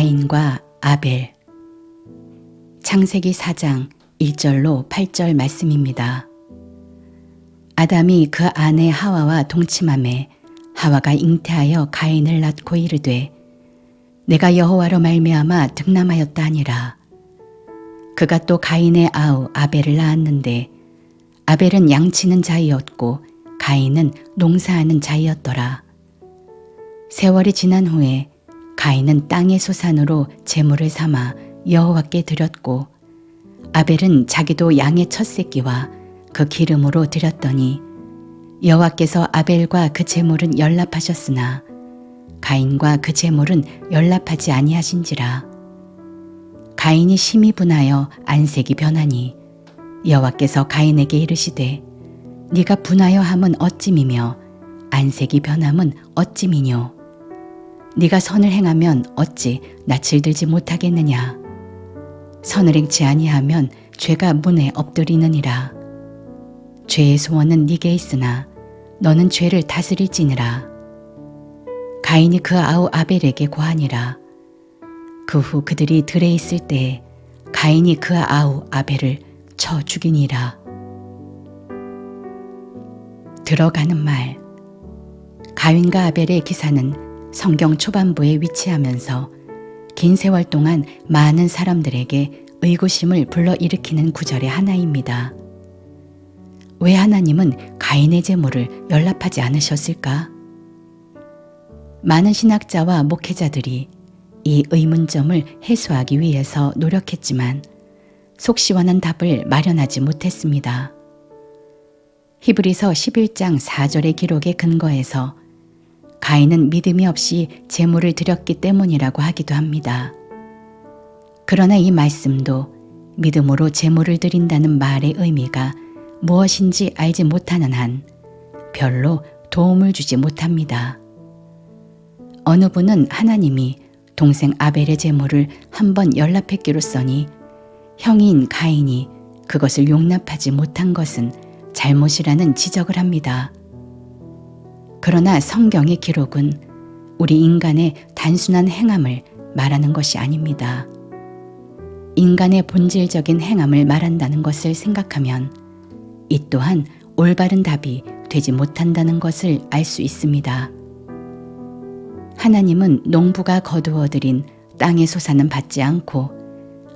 가인과 아벨. 창세기 4장 1절로 8절 말씀입니다. 아담이 그 아내 하와와 동침하매 하와가 잉태하여 가인을 낳고 이르되 내가 여호와로 말미암아 득남하였다 하니라. 그가 또 가인의 아우 아벨을 낳았는데 아벨은 양치는 자이었고 가인은 농사하는 자이었더라. 세월이 지난 후에 가인은 땅의 소산으로 제물을 삼아 여호와께 드렸고 아벨은 자기도 양의 첫 새끼와 그 기름으로 드렸더니 여호와께서 아벨과 그 제물은 연락하셨으나 가인과 그 제물은 연락하지 아니하신지라. 가인이 심히 분하여 안색이 변하니 여호와께서 가인에게 이르시되 네가 분하여 함은 어찌미며 안색이 변함은 어찌미뇨. 네가 선을 행하면 어찌 낯을 들지 못하겠느냐. 선을 행치 아니하면 죄가 문에 엎드리느니라. 죄의 소원은 네게 있으나 너는 죄를 다스릴지니라. 가인이 그 아우 아벨에게 고하니라. 그 후 그들이 들에 있을 때에 가인이 그 아우 아벨을 쳐 죽이니라. 들어가는 말. 가인과 아벨의 기사는 성경 초반부에 위치하면서 긴 세월 동안 많은 사람들에게 의구심을 불러일으키는 구절의 하나입니다. 왜 하나님은 가인의 제물을 연락하지 않으셨을까? 많은 신학자와 목회자들이 이 의문점을 해소하기 위해서 노력했지만 속 시원한 답을 마련하지 못했습니다. 히브리서 11장 4절의 기록에 근거해서 가인은 믿음이 없이 제물을 드렸기 때문이라고 하기도 합니다. 그러나 이 말씀도 믿음으로 제물을 드린다는 말의 의미가 무엇인지 알지 못하는 한 별로 도움을 주지 못합니다. 어느 분은 하나님이 동생 아벨의 제물을 한번 연락했기로써니 형인 가인이 그것을 용납하지 못한 것은 잘못이라는 지적을 합니다. 그러나 성경의 기록은 우리 인간의 단순한 행함을 말하는 것이 아닙니다. 인간의 본질적인 행함을 말한다는 것을 생각하면 이 또한 올바른 답이 되지 못한다는 것을 알 수 있습니다. 하나님은 농부가 거두어들인 땅의 소산은 받지 않고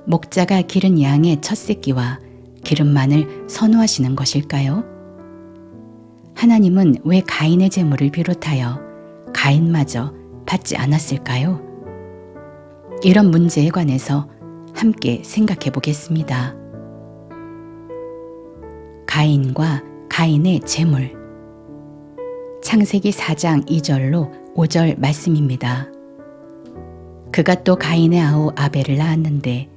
목자가 기른 양의 첫 새끼와 기름만을 선호하시는 것일까요? 하나님은 왜 가인의 제물을 비롯하여 가인마저 받지 않았을까요? 이런 문제에 관해서 함께 생각해 보겠습니다. 가인과 가인의 제물. 창세기 4장 2절로 5절 말씀입니다. 그가 또 가인의 아우 아벨을 낳았는데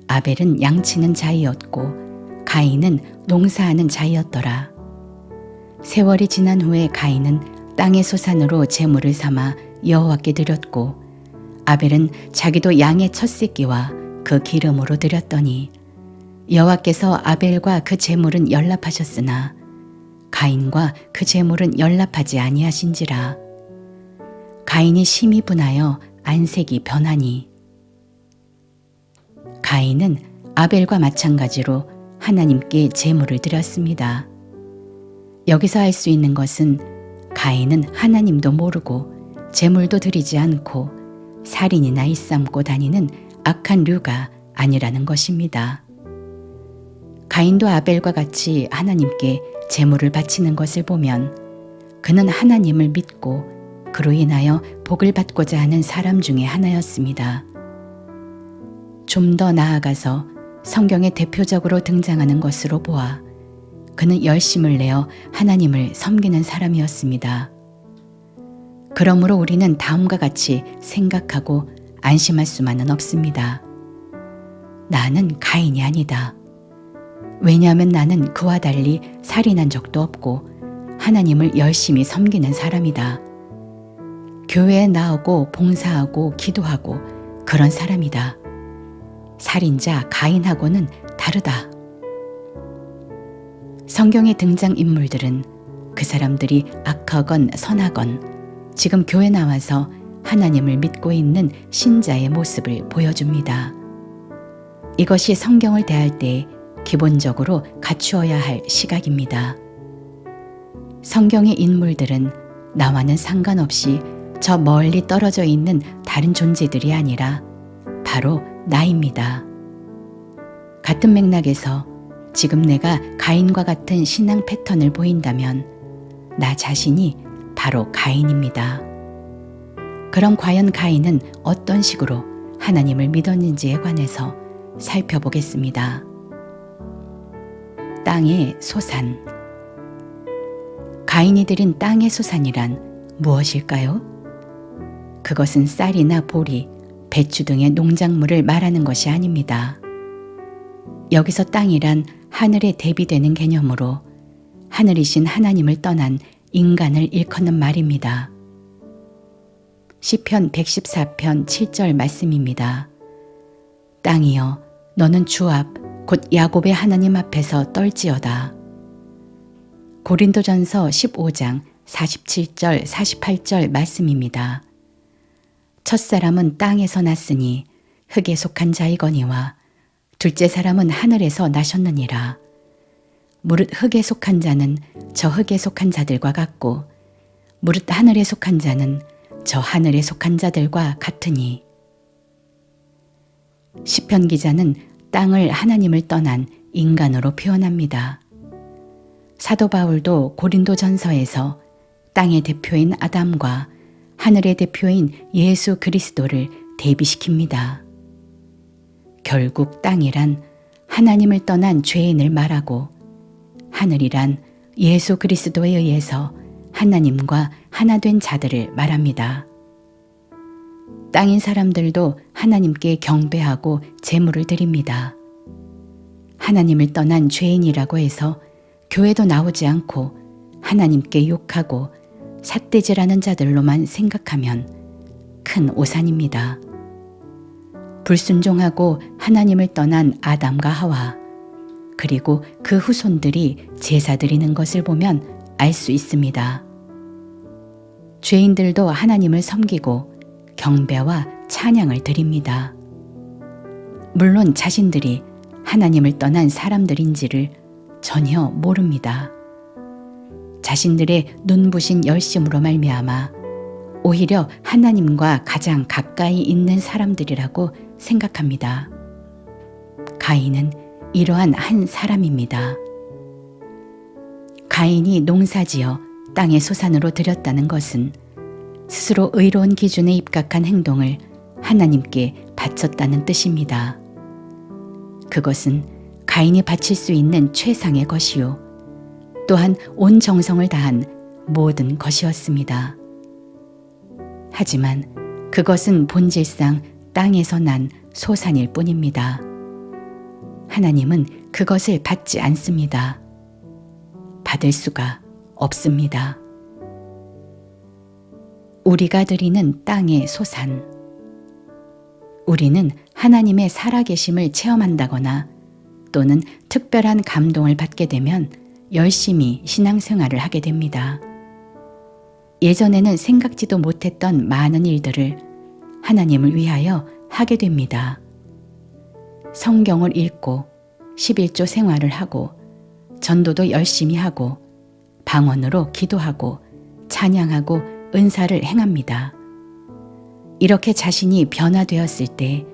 아벨은 양치는 자이었고 가인은 농사하는 자이었더라. 세월이 지난 후에 가인은 땅의 소산으로 제물을 삼아 여호와께 드렸고 아벨은 자기도 양의 첫 새끼와 그 기름으로 드렸더니 여호와께서 아벨과 그 제물은 연락하셨으나 가인과 그 제물은 연락하지 아니하신지라. 가인이 심히 분하여 안색이 변하니. 가인은 아벨과 마찬가지로 하나님께 제물을 드렸습니다. 여기서 알 수 있는 것은 가인은 하나님도 모르고 제물도 드리지 않고 살인이나 일삼고 다니는 악한 류가 아니라는 것입니다. 가인도 아벨과 같이 하나님께 제물을 바치는 것을 보면 그는 하나님을 믿고 그로 인하여 복을 받고자 하는 사람 중에 하나였습니다. 좀 더 나아가서 성경에 대표적으로 등장하는 것으로 보아 그는 열심을 내어 하나님을 섬기는 사람이었습니다. 그러므로 우리는 다음과 같이 생각하고 안심할 수만은 없습니다. 나는 가인이 아니다. 왜냐하면 나는 그와 달리 살인한 적도 없고 하나님을 열심히 섬기는 사람이다. 교회에 나오고 봉사하고 기도하고 그런 사람이다. 살인자 가인하고는 다르다. 성경의 등장인물들은 그 사람들이 악하건 선하건 지금 교회 나와서 하나님을 믿고 있는 신자의 모습을 보여줍니다. 이것이 성경을 대할 때 기본적으로 갖추어야 할 시각입니다. 성경의 인물들은 나와는 상관없이 저 멀리 떨어져 있는 다른 존재들이 아니라 바로 나입니다. 같은 맥락에서 지금 내가 가인과 같은 신앙 패턴을 보인다면 나 자신이 바로 가인입니다. 그럼 과연 가인은 어떤 식으로 하나님을 믿었는지에 관해서 살펴보겠습니다. 땅의 소산. 가인이 드린 땅의 소산이란 무엇일까요? 그것은 쌀이나 보리, 배추 등의 농작물을 말하는 것이 아닙니다. 여기서 땅이란 하늘에 대비되는 개념으로 하늘이신 하나님을 떠난 인간을 일컫는 말입니다. 시편 114편 7절 말씀입니다. 땅이여 너는 주 앞 곧 야곱의 하나님 앞에서 떨지어다. 고린도전서 15장 47절 48절 말씀입니다. 첫사람은 땅에서 났으니 흙에 속한 자이거니와 둘째 사람은 하늘에서 나셨느니라. 무릇 흙에 속한 자는 저 흙에 속한 자들과 같고 무릇 하늘에 속한 자는 저 하늘에 속한 자들과 같으니. 시편 기자는 땅을 하나님을 떠난 인간으로 표현합니다. 사도 바울도 고린도전서에서 땅의 대표인 아담과 하늘의 대표인 예수 그리스도를 대비시킵니다. 결국 땅이란 하나님을 떠난 죄인을 말하고 하늘이란 예수 그리스도에 의해서 하나님과 하나 된 자들을 말합니다. 땅인 사람들도 하나님께 경배하고 제물을 드립니다. 하나님을 떠난 죄인이라고 해서 교회도 나오지 않고 하나님께 욕하고 삿대질하는 자들로만 생각하면 큰 오산입니다. 불순종하고 하나님을 떠난 아담과 하와 그리고 그 후손들이 제사 드리는 것을 보면 알 수 있습니다. 죄인들도 하나님을 섬기고 경배와 찬양을 드립니다. 물론 자신들이 하나님을 떠난 사람들인지를 전혀 모릅니다. 자신들의 눈부신 열심으로 말미암아 오히려 하나님과 가장 가까이 있는 사람들이라고 생각합니다. 가인은 이러한 한 사람입니다. 가인이 농사지어 땅의 소산으로 드렸다는 것은 스스로 의로운 기준에 입각한 행동을 하나님께 바쳤다는 뜻입니다. 그것은 가인이 바칠 수 있는 최상의 것이요 또한 온 정성을 다한 모든 것이었습니다. 하지만 그것은 본질상 땅에서 난 소산일 뿐입니다. 하나님은 그것을 받지 않습니다. 받을 수가 없습니다. 우리가 드리는 땅의 소산. 우리는 하나님의 살아계심을 체험한다거나 또는 특별한 감동을 받게 되면 열심히 신앙생활을 하게 됩니다. 예전에는 생각지도 못했던 많은 일들을 하나님을 위하여 하게 됩니다. 성경을 읽고 11조 생활을 하고 전도도 열심히 하고 방언으로 기도하고 찬양하고 은사를 행합니다. 이렇게 자신이 변화되었을 때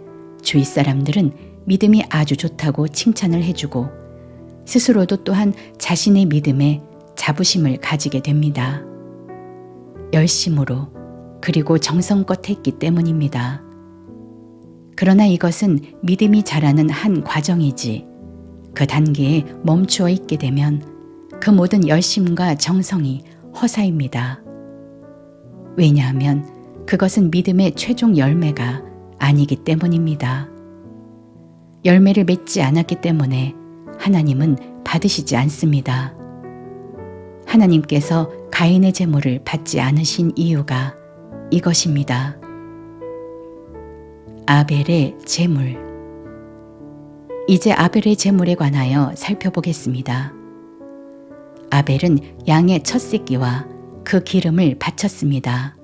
주위 사람들은 믿음이 아주 좋다고 칭찬을 해주고 스스로도 또한 자신의 믿음에 자부심을 가지게 됩니다. 열심으로 그리고 정성껏 했기 때문입니다. 그러나 이것은 믿음이 자라는 한 과정이지 그 단계에 멈추어 있게 되면 그 모든 열심과 정성이 허사입니다. 왜냐하면 그것은 믿음의 최종 열매가 아니기 때문입니다. 열매를 맺지 않았기 때문에 하나님은 받으시지 않습니다. 하나님께서 가인의 제물을 받지 않으신 이유가 이것입니다. 아벨의 제물. 이제 아벨의 제물에 관하여 살펴보겠습니다. 아벨은 양의 첫 새끼와 그 기름을 바쳤습니다.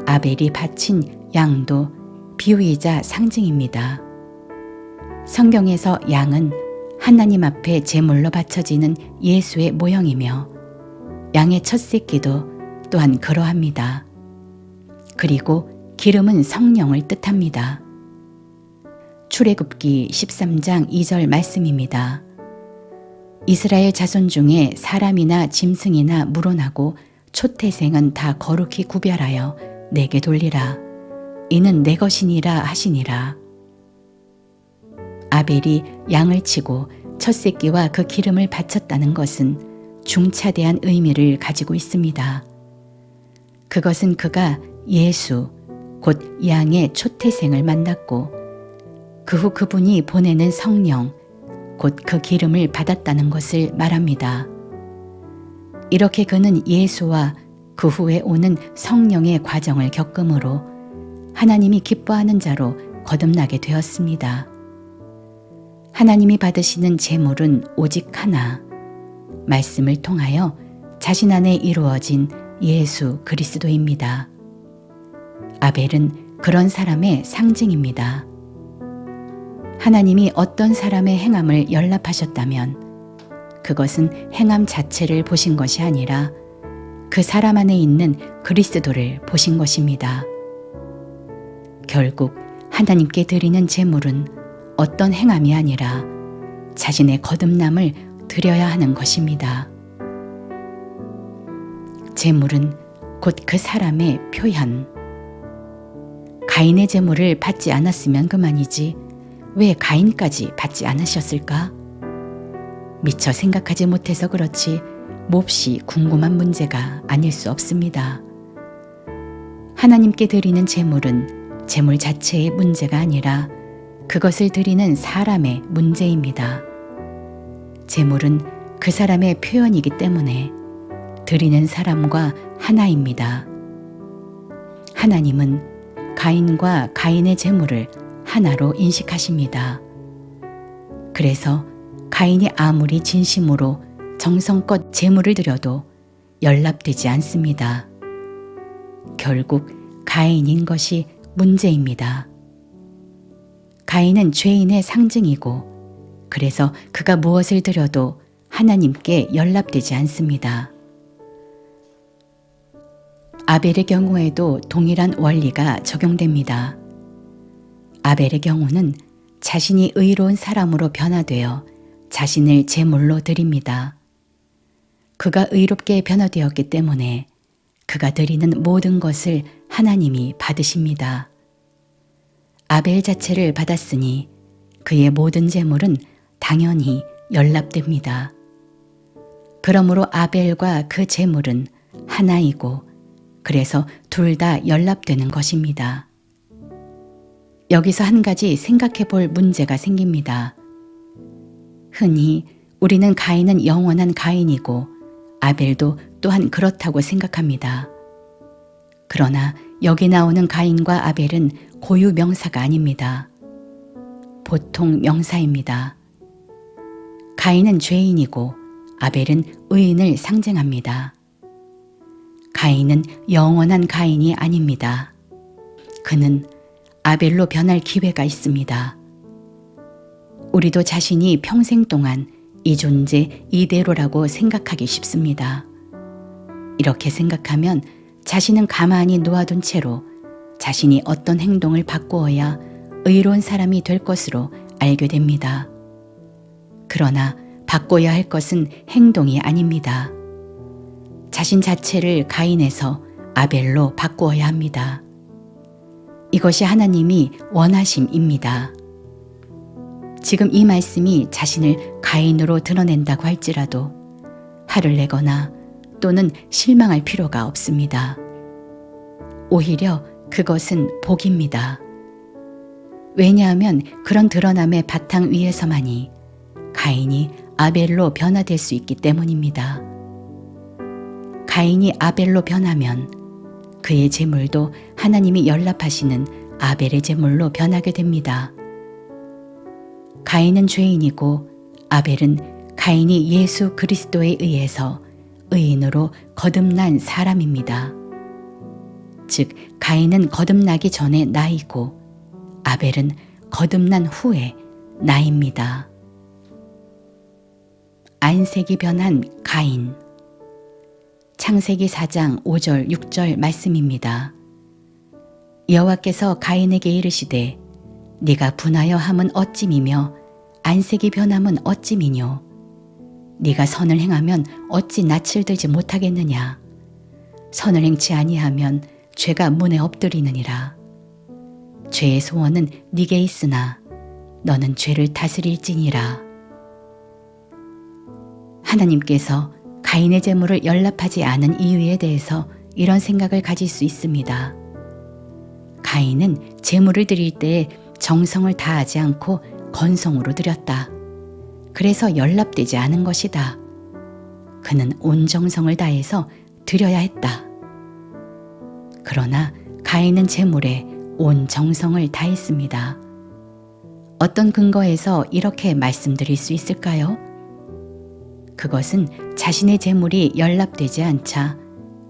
아벨이 바친 양도 비유이자 상징입니다. 성경에서 양은 하나님 앞에 제물로 바쳐지는 예수의 모형이며 양의 첫 새끼도 또한 그러합니다. 그리고 기름은 성령을 뜻합니다. 출애굽기 13장 2절 말씀입니다. 이스라엘 자손 중에 사람이나 짐승이나 물어나고 초태생은 다 거룩히 구별하여 내게 돌리라. 이는 내 것이니라 하시니라. 아벨이 양을 치고 첫 새끼와 그 기름을 바쳤다는 것은 중차대한 의미를 가지고 있습니다. 그것은 그가 예수, 곧 양의 초태생을 만났고 그 후 그분이 보내는 성령, 곧 그 기름을 받았다는 것을 말합니다. 이렇게 그는 예수와 그 후에 오는 성령의 과정을 겪음으로 하나님이 기뻐하는 자로 거듭나게 되었습니다. 하나님이 받으시는 제물은 오직 하나, 말씀을 통하여 자신 안에 이루어진 예수 그리스도입니다. 아벨은 그런 사람의 상징입니다. 하나님이 어떤 사람의 행함을 연락하셨다면 그것은 행함 자체를 보신 것이 아니라 그 사람 안에 있는 그리스도를 보신 것입니다. 결국 하나님께 드리는 제물은 어떤 행함이 아니라 자신의 거듭남을 드려야 하는 것입니다. 제물은 곧 그 사람의 표현. 가인의 제물을 받지 않았으면 그만이지 왜 가인까지 받지 않으셨을까? 미처 생각하지 못해서 그렇지 몹시 궁금한 문제가 아닐 수 없습니다. 하나님께 드리는 제물은 제물 자체의 문제가 아니라 그것을 드리는 사람의 문제입니다. 제물은 그 사람의 표현이기 때문에 드리는 사람과 하나입니다. 하나님은 가인과 가인의 제물을 하나로 인식하십니다. 그래서 가인이 아무리 진심으로 정성껏 제물을 드려도 연락되지 않습니다. 결국 가인인 것이 문제입니다. 가인은 죄인의 상징이고 그래서 그가 무엇을 드려도 하나님께 연락되지 않습니다. 아벨의 경우에도 동일한 원리가 적용됩니다. 아벨의 경우는 자신이 의로운 사람으로 변화되어 자신을 제물로 드립니다. 그가 의롭게 변화되었기 때문에 그가 드리는 모든 것을 하나님이 받으십니다. 아벨 자체를 받았으니 그의 모든 제물은 당연히 연락됩니다. 그러므로 아벨과 그 제물은 하나이고 그래서 둘 다 연락되는 것입니다. 여기서 한 가지 생각해 볼 문제가 생깁니다. 흔히 우리는 가인은 영원한 가인이고 아벨도 또한 그렇다고 생각합니다. 그러나 여기 나오는 가인과 아벨은 고유 명사가 아닙니다. 보통 명사입니다. 가인은 죄인이고 아벨은 의인을 상징합니다. 가인은 영원한 가인이 아닙니다. 그는 아벨로 변할 기회가 있습니다. 우리도 자신이 평생 동안 이 존재 이대로라고 생각하기 쉽습니다. 이렇게 생각하면 자신은 가만히 놓아둔 채로 자신이 어떤 행동을 바꾸어야 의로운 사람이 될 것으로 알게 됩니다. 그러나 바꿔야 할 것은 행동이 아닙니다. 자신 자체를 가인에서 아벨로 바꾸어야 합니다. 이것이 하나님이 원하심입니다. 지금 이 말씀이 자신을 가인으로 드러낸다고 할지라도 화를 내거나 또는 실망할 필요가 없습니다. 오히려 그것은 복입니다. 왜냐하면 그런 드러남의 바탕 위에서만이 가인이 아벨로 변화될 수 있기 때문입니다. 가인이 아벨로 변하면 그의 제물도 하나님이 연락하시는 아벨의 제물로 변하게 됩니다. 가인은 죄인이고 아벨은 가인이 예수 그리스도에 의해서 의인으로 거듭난 사람입니다. 즉 가인은 거듭나기 전에 나이고 아벨은 거듭난 후에 나입니다. 안색이 변한 가인. 창세기 4장 5절 6절 말씀입니다. 여호와께서 가인에게 이르시되 네가 분하여 함은 어찌미며 안색이 변함은 어찌미뇨. 네가 선을 행하면 어찌 낯을 들지 못하겠느냐. 선을 행치 아니하면 죄가 문에 엎드리느니라. 죄의 소원은 네게 있으나 너는 죄를 다스릴지니라. 하나님께서 가인의 재물을 연락하지 않은 이유에 대해서 이런 생각을 가질 수 있습니다. 가인은 재물을 드릴 때에 정성을 다하지 않고 건성으로 드렸다. 그래서 연락되지 않은 것이다. 그는 온 정성을 다해서 드려야 했다. 그러나 가인은 재물에 온 정성을 다했습니다. 어떤 근거에서 이렇게 말씀드릴 수 있을까요? 그것은 자신의 재물이 연락되지 않자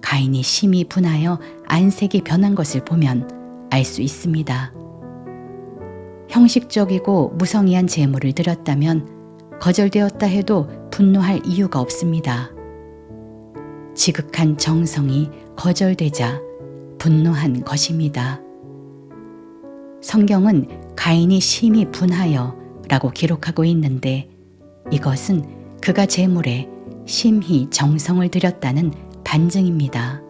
가인이 심히 분하여 안색이 변한 것을 보면 알 수 있습니다. 형식적이고 무성의한 재물을 드렸다면 거절되었다 해도 분노할 이유가 없습니다. 지극한 정성이 거절되자 분노한 것입니다. 성경은 가인이 심히 분하여 라고 기록하고 있는데 이것은 그가 재물에 심히 정성을 들였다는 반증입니다.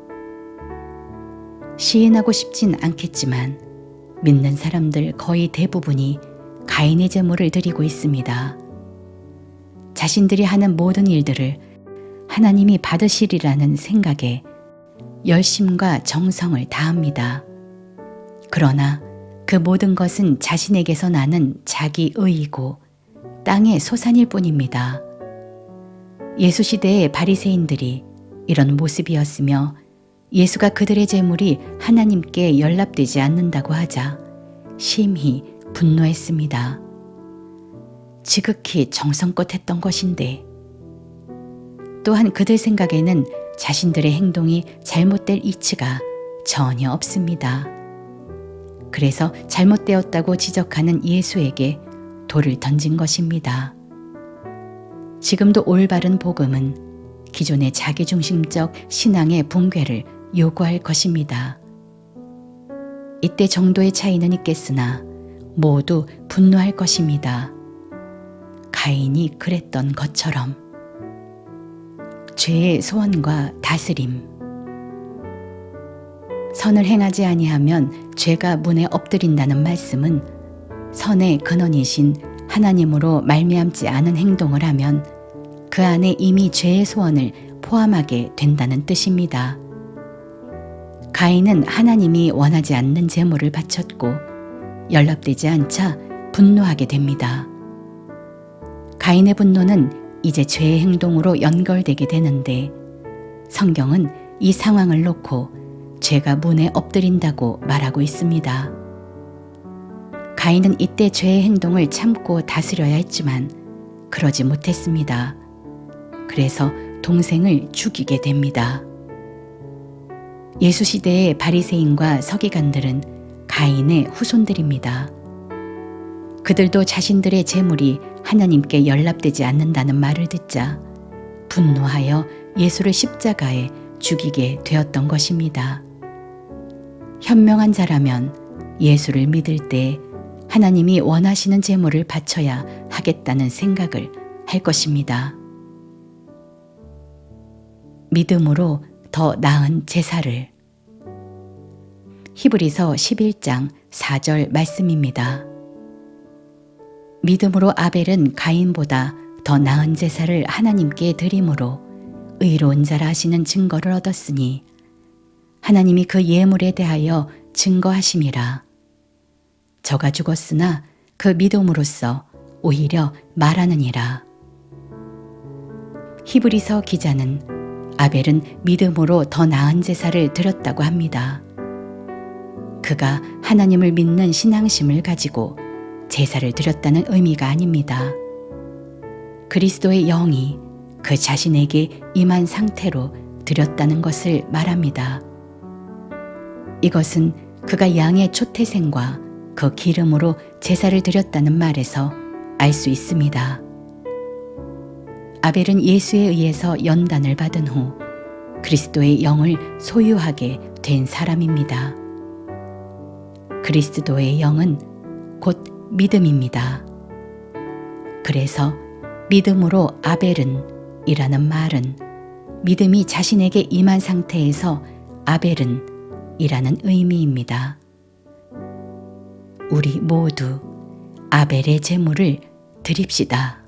시인하고 싶진 않겠지만 믿는 사람들 거의 대부분이 가인의 재물을 드리고 있습니다. 자신들이 하는 모든 일들을 하나님이 받으시리라는 생각에 열심과 정성을 다합니다. 그러나 그 모든 것은 자신에게서 나는 자기의이고 땅의 소산일 뿐입니다. 예수 시대의 바리새인들이 이런 모습이었으며 예수가 그들의 재물이 하나님께 연락되지 않는다고 하자 심히 분노했습니다. 지극히 정성껏 했던 것인데 또한 그들 생각에는 자신들의 행동이 잘못될 이치가 전혀 없습니다. 그래서 잘못되었다고 지적하는 예수에게 돌을 던진 것입니다. 지금도 올바른 복음은 기존의 자기중심적 신앙의 붕괴를 요구할 것입니다. 이때 정도의 차이는 있겠으나 모두 분노할 것입니다. 가인이 그랬던 것처럼. 죄의 소원과 다스림. 선을 행하지 아니하면 죄가 문에 엎드린다는 말씀은 선의 근원이신 하나님으로 말미암지 않은 행동을 하면 그 안에 이미 죄의 소원을 포함하게 된다는 뜻입니다. 가인은 하나님이 원하지 않는 제물을 바쳤고 연락되지 않자 분노하게 됩니다. 가인의 분노는 이제 죄의 행동으로 연결되게 되는데 성경은 이 상황을 놓고 죄가 문에 엎드린다고 말하고 있습니다. 가인은 이때 죄의 행동을 참고 다스려야 했지만 그러지 못했습니다. 그래서 동생을 죽이게 됩니다. 예수 시대의 바리새인과 서기관들은 가인의 후손들입니다. 그들도 자신들의 재물이 하나님께 연락되지 않는다는 말을 듣자 분노하여 예수를 십자가에 죽이게 되었던 것입니다. 현명한 자라면 예수를 믿을 때 하나님이 원하시는 제물을 바쳐야 하겠다는 생각을 할 것입니다. 믿음으로 더 나은 제사를. 히브리서 11장 4절 말씀입니다. 믿음으로 아벨은 가인보다 더 나은 제사를 하나님께 드림으로 의로운 자라 하시는 증거를 얻었으니 하나님이 그 예물에 대하여 증거하심이라. 저가 죽었으나 그 믿음으로써 오히려 말하느니라. 히브리서 기자는 아벨은 믿음으로 더 나은 제사를 드렸다고 합니다. 그가 하나님을 믿는 신앙심을 가지고 제사를 드렸다는 의미가 아닙니다. 그리스도의 영이 그 자신에게 임한 상태로 드렸다는 것을 말합니다. 이것은 그가 양의 초태생과 그 기름으로 제사를 드렸다는 말에서 알 수 있습니다. 아벨은 예수에 의해서 연단을 받은 후 그리스도의 영을 소유하게 된 사람입니다. 그리스도의 영은 곧 믿음입니다. 그래서 믿음으로 아벨은 이라는 말은 믿음이 자신에게 임한 상태에서 아벨은 이라는 의미입니다. 우리 모두 아벨의 제물을 드립시다.